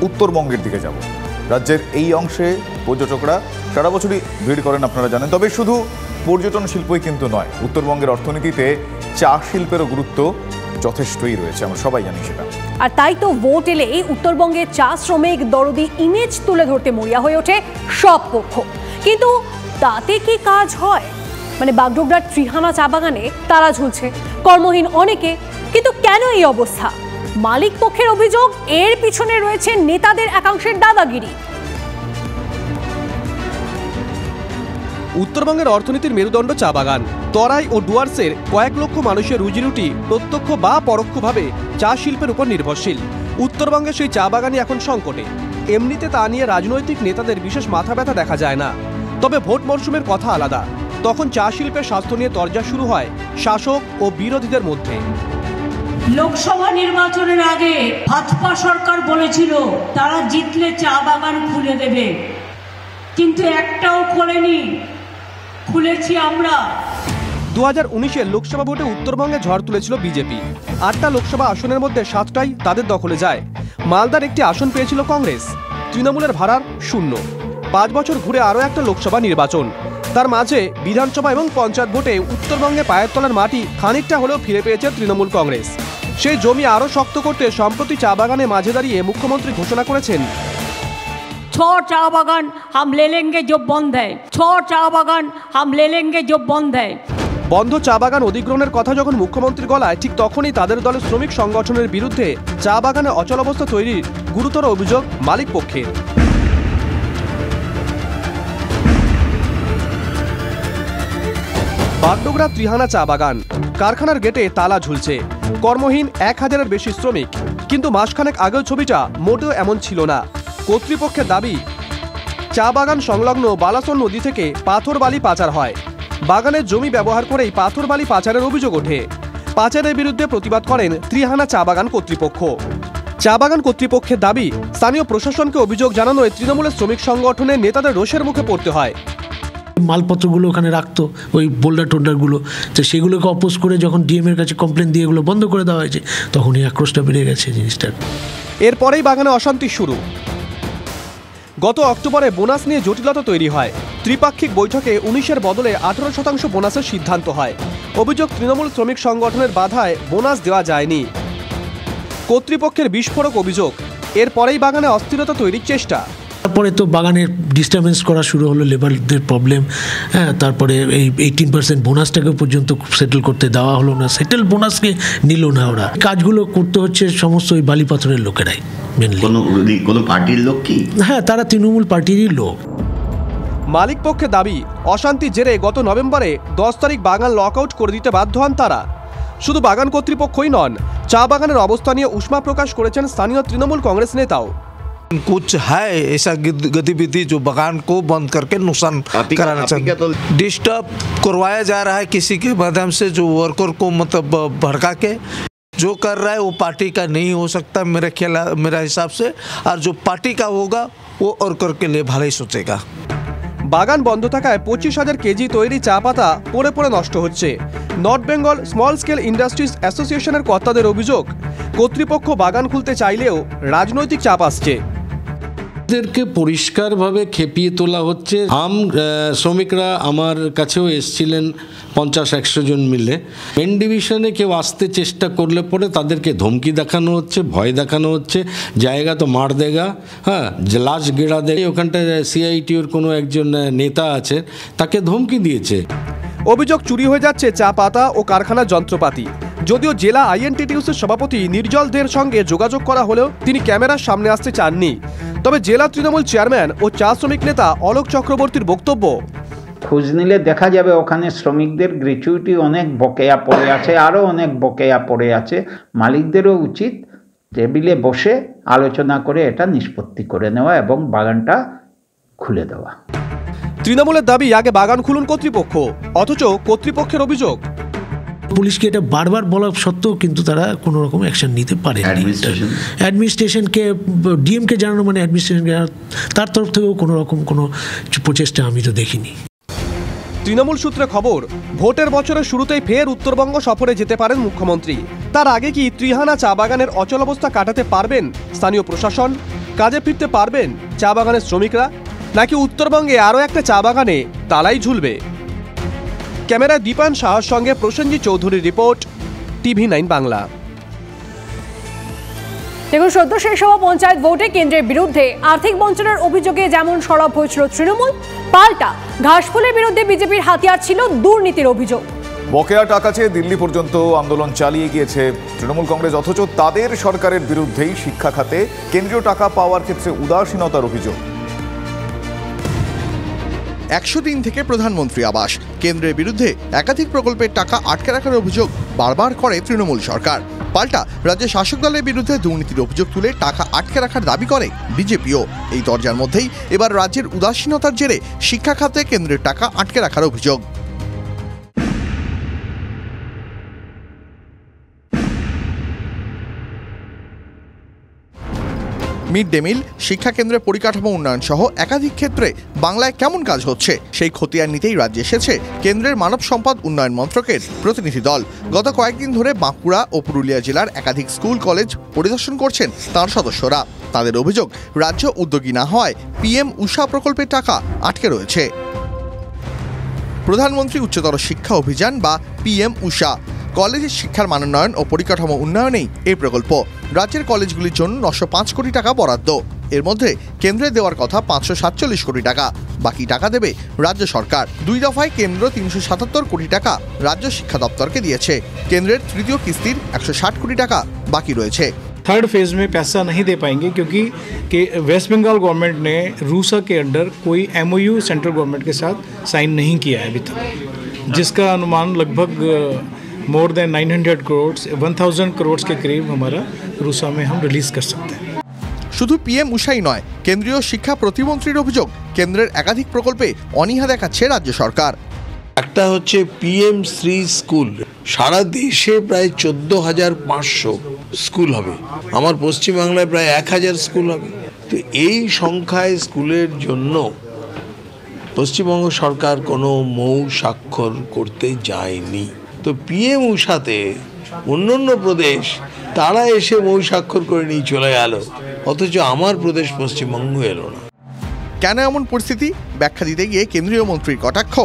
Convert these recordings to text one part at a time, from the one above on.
উত্তরবঙ্গের দিকে যাব। রাজ্যের এই অংশে পর্যটকরা সারা বছরই ভিড় করেন, আপনারা জানেন। তবে শুধু পর্যটন শিল্পই কিন্তু নয়, উত্তরবঙ্গের অর্থনীতিতে চা শিল্পেরও গুরুত্ব যথেষ্টই রয়েছে, আমরা সবাই জানি সেটা। আর তাই তো ভোট এলে উত্তরবঙ্গের চা শ্রমিক দরদি ইমেজ তুলে ধরতে মরিয়া হয়ে ওঠে সব পক্ষ। কিন্তু তাতে কি কাজ হয়? মানে বাগডোগরার ত্রিহানা চা বাগানে তারা ঝুলছে, কর্মহীন অনেকে। কিন্তু কেন এই অবস্থা? মালিক পক্ষের অভিযোগ, এর পিছনে রয়েছে নেতাদের একাংশের দাদাগিরি। উত্তরবঙ্গের অর্থনীতির মেরুদণ্ড চা বাগান। তরাই ও ডুয়ার্সের কয়েক লক্ষ মানুষের রুজিরুটি প্রত্যক্ষ বা পরোক্ষভাবে চা শিল্পের উপর নির্ভরশীল। উত্তরবঙ্গে সেই চা বাগানই এখন সংকটে। এমনিতে তা নিয়ে রাজনৈতিক নেতাদের বিশেষ মাথা ব্যথা দেখা যায় না, তবে ভোট মরশুমের কথা আলাদা। তখন চা শিল্পের স্বাস্থ্য নিয়ে তরজা শুরু হয় শাসক ও বিরোধীদের মধ্যে। লোকসভা নির্বাচনের আগে ভাজপা সরকার বলেছিল তারা জিতলে চা বাগান খুলে দেবে, কিন্তু একটাও খোলেনি। খুলেছি আমরা। 2019-এর লোকসভা ভোটে উত্তরবঙ্গে ঝড় তুলেছিল বিজেপি। 8টা লোকসভা আসনের মধ্যে 7টাই তাদের দখলে যায়। মালদার একটি আসন পেয়েছিল কংগ্রেস। তৃণমূলের ভাড়ার 0। 5 বছর ঘুরে আরও একটা লোকসভা নির্বাচন। তার মাঝে বিধানসভা এবং পঞ্চায়েত ভোটে উত্তরবঙ্গে পায়ের তলার মাটি খানিকটা হলেও ফিরে পেয়েছে তৃণমূল কংগ্রেস। সেই জমি আরও শক্ত করতে সম্প্রতি চা বাগানে মাঝে দাঁড়িয়ে মুখ্যমন্ত্রী ঘোষণা করেছেন, 6 चा बागान हम ले लेंगे जो बंद है, 6 चा बागान हम ले लेंगे जो बंद है। বন্ধ চা বাগান অধিগ্রহণের কথা যখন মুখ্যমন্ত্রীর গলায়, ঠিক তখনই তাদের দলের শ্রমিক সংগঠনের বিরুদ্ধে চা বাগানে অচলাবস্থা তৈরির গুরুতর অভিযোগ মালিক পক্ষের। বাগডোগরা ত্রিহানা চা বাগান। কারখানার গেটে তালা ঝুলছে, কর্মহীন 1000-এর বেশি শ্রমিক। কিন্তু মাসখানেক আগেও ছবিটা মোটেও এমন ছিল না। কর্তৃপক্ষের দাবি, চা বাগান সংলগ্ন বালাসন নদী থেকে পাথর বালি পাচার হয়। বাগানের জমি ব্যবহার করেই পাথর বালি পাচারের অভিযোগ ওঠে। পাচারের বিরুদ্ধে প্রতিবাদ করেন ত্রিহানা চা বাগান কর্তৃপক্ষ। চা বাগান কর্তৃপক্ষের দাবি, স্থানীয় প্রশাসনকে অভিযোগ জানানোয় তৃণমূলের শ্রমিক সংগঠনের নেতাদের রোষের মুখে পড়তে হয়। মালপত্রগুলো ওখানে রাখতো, ওই বোল্ডার টোল্ডারগুলো, তো সেগুলোকে অপোজ করে যখন ডিএমের কাছে কমপ্লেন দিয়ে এগুলো বন্ধ করে দেওয়া হয়েছে, তখনই আক্রোশটা বেড়ে গেছে জিনিসটার। এরপরেই বাগানে অশান্তি শুরু। গত অক্টোবরে বোনাস নিয়ে জটিলতা তৈরি হয়। ত্রিপাক্ষিক বৈঠকে 19-এর বদলে 18% বোনাসের সিদ্ধান্ত হয়। অভিযোগ, তৃণমূল শ্রমিক সংগঠনের বাধায় বোনাস দেওয়া যায়নি। কর্তৃপক্ষের বিস্ফোরক অভিযোগ, এরপরেই বাগানে অস্থিরতা তৈরির চেষ্টা। তারপরে তো বাগানের ডিস্টার্বেন্স করা শুরু হলো, লেবারদের প্রবলেম। হ্যাঁ, তারপরে এই 18% বোনাসটাকে পর্যন্ত সেটেল করতে দেওয়া হলো না, সেটেল বোনাসকে নিল না ওরা। কাজগুলো করতে হচ্ছে সমস্ত ওই বালিপাথরের লোকেরাই মেনলি। কোনো পার্টির লোক কি? হ্যাঁ, তারা তৃণমূল পার্টিরই লোক। মালিক পক্ষের দাবি, অশান্তির জেরে গত নভেম্বরে 10 তারিখ বাগান লকআউট করে দিতে বাধ্য হন তারা। শুধু বাগান কর্তৃপক্ষই নন, চা বাগানের অবস্থা নিয়ে উষ্মা প্রকাশ করেছেন স্থানীয় তৃণমূল কংগ্রেস নেতাও। कुछ है ऐसा गतिविधि जो बागान को बंद करके नुकसान कराना चाहते, डिस्टर्ब करवाया जा रहा है किसी के माध्यम से, जो वर्कर को मतलब भड़का के जो कर रहा है वो पार्टी का नहीं हो सकता मेरा हिसाब से, और जो पार्टी का होगा वो वर्कर के लिए भले ही सोचेगा। বাগান বন্ধ থাকায় 25,000 কেজি তৈরি চা পাতা পড়ে পড়ে নষ্ট হচ্ছে। North Bengal small scale industries অ্যাসোসিয়েশনের কর্তাদের অভিযোগ, কর্তৃপক্ষ বাগান খুলতে চাইলেও রাজনৈতিক চাপ আসছে। এদেরকে পরিষ্কারভাবে খেপিয়ে তোলা হচ্ছে। শ্রমিকরা আমার কাছেও এসেছিলেন 50-100 জন মিলে। মেন ডিভিশনে কেউ আসতে চেষ্টা করলে পরে তাদেরকে ধমকি দেখানো হচ্ছে, ভয় দেখানো হচ্ছে, জায়গা তো মার দেগা, হ্যাঁ, লাশ গেড়া দেয়। ওখানটায় সিআইটিউর কোনো একজন নেতা আছে, তাকে ধমকি দিয়েছে। অভিযোগ, চুরি হয়ে যাচ্ছে চা পাতা ও কারখানার যন্ত্রপাতি। যদিও জেলা আইএনটিটিউসির সভাপতি নির্জল দের সঙ্গে যোগাযোগ করা হলেও তিনি ক্যামেরার সামনে আসতে চাননি। তবে জেলা তৃণমূল চেয়ারম্যান ও চা শ্রমিক নেতা অলোক চক্রবর্তীর বক্তব্য, খোঁজ নিলে দেখা যাবে ওখানে শ্রমিকদের গ্র্যাচুইটি অনেক বকেয়া পড়ে আছে, আরও অনেক বকেয়া পড়ে আছে। মালিকদেরও উচিত টেবিলে বসে আলোচনা করে এটা নিষ্পত্তি করে নেওয়া এবং বাগানটা খুলে দেওয়া। তৃণমূলের দাবি, আগে বাগান খুলুন কর্তৃপক্ষ, অথচ কর্তৃপক্ষের অভিযোগ, পুলিশকে এটা বারবার বলা সত্ত্বেও কিন্তু তারা কোনো রকম অ্যাকশন নিতে পারে। অ্যাডমিনিস্ট্রেশনকে, ডিএমকে জানানো মানে অ্যাডমিনিস্ট্রেশনকে, তার তরফ থেকেও কোনো রকম কোনো প্রচেষ্টা আমি তো দেখিনি। তৃণমূল সূত্রে খবর, ভোটের বছরের শুরুতেই ফের উত্তরবঙ্গ সফরে যেতে পারেন মুখ্যমন্ত্রী। তার আগে কি ত্রিহানা চা বাগানের অচলাবস্থা কাটাতে পারবেন স্থানীয় প্রশাসন? কাজে ফিরতে পারবেন চা বাগানের শ্রমিকরা, নাকি উত্তরবঙ্গে আরও একটা চা বাগানে তালাই ঝুলবে? ক্যামেরায় দীপায়ন সাহার সঙ্গে প্রসেনজিৎ চৌধুরীর রিপোর্ট, TV9 বাংলা। দেখুন, সদ্য শেষ হওয়া পঞ্চায়েত ভোটে কেন্দ্রের বিরুদ্ধে আর্থিক বঞ্চনার অভিযোগে যেমন সরব হয়েছিল তৃণমূল, পাল্টা ঘাসফুলের বিরুদ্ধে বিজেপির হাতিয়ার ছিল দুর্নীতির অভিযোগ। বকেয়া টাকা চেয়ে দিল্লি পর্যন্ত আন্দোলন চালিয়ে গিয়েছে তৃণমূল কংগ্রেস, অথচ তাদের সরকারের বিরুদ্ধেই শিক্ষা খাতে কেন্দ্রীয় টাকা পাওয়ার ক্ষেত্রে উদাসীনতার অভিযোগ। 100 দিন থেকে প্রধানমন্ত্রী আবাস, কেন্দ্রের বিরুদ্ধে একাধিক প্রকল্পের টাকা আটকে রাখার অভিযোগ বারবার করে তৃণমূল সরকার। পাল্টা রাজ্যের শাসক দলের বিরুদ্ধে দুর্নীতির অভিযোগ তুলে টাকা আটকে রাখার দাবি করে বিজেপিও। এই দরজার মধ্যেই এবার রাজ্যের উদাসীনতার জেরে শিক্ষা খাতে কেন্দ্রের টাকা আটকে রাখার অভিযোগ। মিড ডে মিল, শিক্ষা কেন্দ্রের পরিকাঠামো উন্নয়ন সহ একাধিক ক্ষেত্রে বাংলায় কেমন কাজ হচ্ছে সেই খতিয়ান নিতেই রাজ্যে এসেছে কেন্দ্রের মানব সম্পদ উন্নয়ন মন্ত্রকের প্রতিনিধি দল। গত কয়েকদিন ধরে বাঁকুড়া ও পুরুলিয়া জেলার একাধিক স্কুল কলেজ পরিদর্শন করছেন তার সদস্যরা। তাদের অভিযোগ, রাজ্য উদ্যোগী না হওয়ায় PM উষা প্রকল্পের টাকা আটকে রয়েছে। প্রধানমন্ত্রী উচ্চতর শিক্ষা অভিযান বা PM উষা, কলেজের শিক্ষার মানোন্নয়ন ও পরিকাঠামো উন্নয়নেই এই প্রকল্প। রাজ্যের কলেজগুলির জন্য 905 কোটি টাকা বরাদ্দ। এর মধ্যে কেন্দ্রে দেওয়ার কথা 547 কোটি টাকা, বাকি টাকা দেবে রাজ্য সরকার। 2 দফায় কেন্দ্র 377 কোটি টাকা রাজ্য শিক্ষা দপ্তরকে দিয়েছে। কেন্দ্রের তৃতীয় কিস্তির 160 কোটি টাকা বাকি রয়েছে। थर्ड फेज में पैसा नहीं दे पाएंगे क्योंकि वेस्ट बंगाल गवर्नमेंट ने रूसा के अंडर कोई MOU सेंट्रल गवर्नमेंट के साथ साइन नहीं किया है अभी तक, जिसका अनुमान लगभग मोर देन 900 करोड़ 1000 करोड़ के करीब हमारा रूसा में हम रिलीज कर सकते हैं। শুধু PM উষাই নয়, কেন্দ্রীয় শিক্ষা প্রতিমন্ত্রীর অভিযোগ, কেন্দ্রের একাধিক প্রকল্পে অনীহা দেখাচ্ছে রাজ্য সরকার। একটা হচ্ছে PM শ্রী স্কুল, সারা দেশে প্রায় 14,500 স্কুল হবে, আমার পশ্চিমবাংলায় প্রায় 1000 স্কুল হবে। তো এই সংখ্যায় স্কুলের জন্য পশ্চিমবঙ্গ সরকার কোনো মৌ স্বাক্ষর করতে যায়নি। তো PM উষাতে অন্যান্য প্রদেশ তারা এসে মৌ স্বাক্ষর করে নিয়ে চলে গেল, অথচ আমার প্রদেশ পশ্চিমবঙ্গ এলো না। কেন এমন পরিস্থিতি ব্যাখ্যা দিতে গিয়ে কেন্দ্রীয় মন্ত্রীর কটাক্ষ,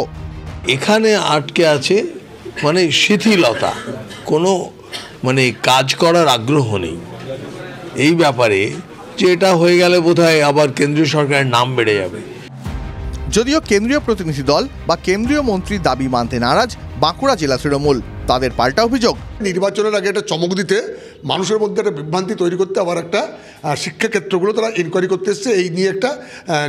এখানে আটকে আছে মানে শিথিলতা, কোনো মানে কাজ করার আগ্রহ নেই এই ব্যাপারে, যে এটা হয়ে গেলে বোধহয় আবার কেন্দ্রীয় সরকারের নাম বেড়ে যাবে। যদিও কেন্দ্রীয় প্রতিনিধি দল বা কেন্দ্রীয় মন্ত্রীর দাবি মানতে নারাজ বাঁকুড়া জেলা তৃণমূল, তাদের পাল্টা অভিযোগ, নির্বাচনের আগে একটা চমক দিতে, মানুষের মধ্যে একটা বিভ্রান্তি তৈরি করতে, আবার একটা শিক্ষাক্ষেত্রগুলো তারা ইনকোয়ারি করতে এসছে, এই নিয়ে একটা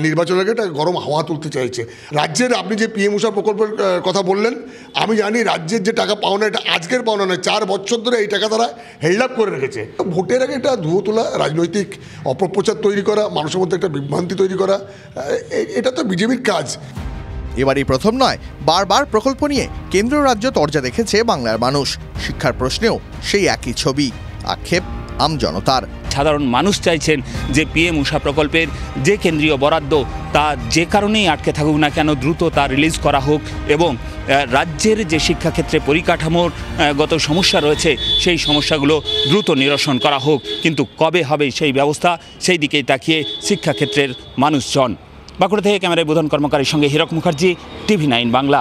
নির্বাচনের আগে একটা গরম হাওয়া তুলতে চাইছে। রাজ্যের আপনি যে PM উষা প্রকল্পের কথা বললেন, আমি জানি রাজ্যের যে টাকা পাওনা, এটা আজকের পাওনা নয়, 4 বছর ধরে এই টাকা তারা হেল্ড আপ করে রেখেছে। ভোটের আগে এটা ধুয়ো তোলা, রাজনৈতিক অপপ্রচার তৈরি করা, মানুষের মধ্যে একটা বিভ্রান্তি তৈরি করা, এটা তো বিজেপির কাজ। এবারই প্রথম নয়, বারবার প্রকল্প নিয়ে কেন্দ্র রাজ্য তরজা দেখেছে বাংলার মানুষ। শিক্ষার প্রশ্নেও সেই একই ছবি, আক্ষেপ আমজনতার। সাধারণ মানুষ চাইছেন যে PM উষা প্রকল্পের যে কেন্দ্রীয় বরাদ্দ তা যে কারণেই আটকে থাকুক না কেন দ্রুত তা রিলিজ করা হোক, এবং রাজ্যের যে শিক্ষাক্ষেত্রে পরিকাঠামোর গত সমস্যা রয়েছে সেই সমস্যাগুলো দ্রুত নিরসন করা হোক। কিন্তু কবে হবে সেই ব্যবস্থা, সেই দিকেই তাকিয়ে শিক্ষাক্ষেত্রের মানুষজন। বাঁকুড়া থেকে ক্যামেরায় বোধন কর্মকারীর সঙ্গে হীরক মুখার্জি, TV9 বাংলা।